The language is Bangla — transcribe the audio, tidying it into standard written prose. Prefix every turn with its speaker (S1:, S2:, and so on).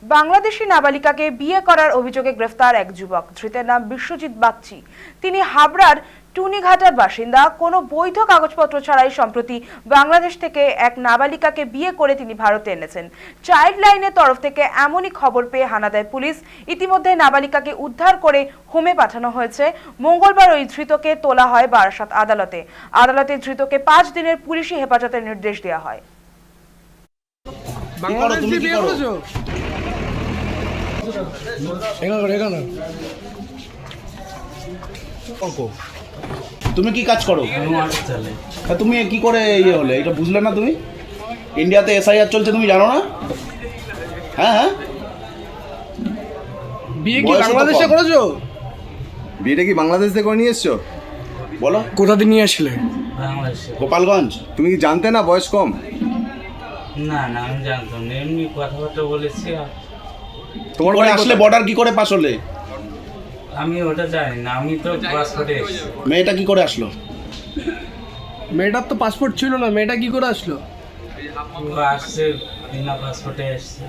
S1: বাংলাদেশি নাবালিকাকে বিয়ে করার অভিযোগে গ্রেফতার এক যুবক। ধৃতের নাম বিশ্বজিৎ বাগচি। তিনি হাবড়ার টুনিঘাটার বাসিন্দা। কোনো বৈধ কাগজপত্র ছাড়াই সম্প্রতি বাংলাদেশ থেকে এক নাবালিকাকে বিয়ে করে তিনি ভারতে এনেছেন। চাইল্ড লাইনের তরফ থেকে এমনই খবর পেয়ে হানা দেয় পুলিশ। ইতিমধ্যে নাবালিকাকে উদ্ধার করে হোমে পাঠানো হয়েছে। মঙ্গলবার ওই ধৃতকে তোলা হয় বারাসাত আদালতে। আদালতে ধৃতকে 5 দিনের পুলিশি হেফাজতের নির্দেশ দেওয়া হয়।
S2: তুমি কি কাজ করো? তুমি কি করে ইয়ে হলে এটা বুঝলে না? তুমি ইন্ডিয়াতে এসআইআর চলছে, তুমি জানো না? হ্যাঁ হ্যাঁ,
S3: বিয়ে কি বাংলাদেশে করেছো?
S4: বিয়েটা কি বাংলাদেশ থেকে করে নিয়ে এসছো?
S2: বলো
S3: কোথা থেকে নিয়ে আসলে?
S2: গোপালগঞ্জ।
S4: তুমি কি জানতে না বয়স কম?
S5: না না, আমি জানতাম না, এমনি কথাবার্তা বলেছি। আর
S2: তোমার করে আসলে বর্ডার কি করে পাস হলে?
S5: আমি ওটা জানি না, আমি তো পাসপোর্টে এসেছি।
S2: মেয়েটা কি করে আসলো?
S3: মেয়েটার তো পাসপোর্ট ছিল না, মেয়েটা কি করে আসলো?
S5: ও আসছে বিনা পাসপোর্টে এসছে।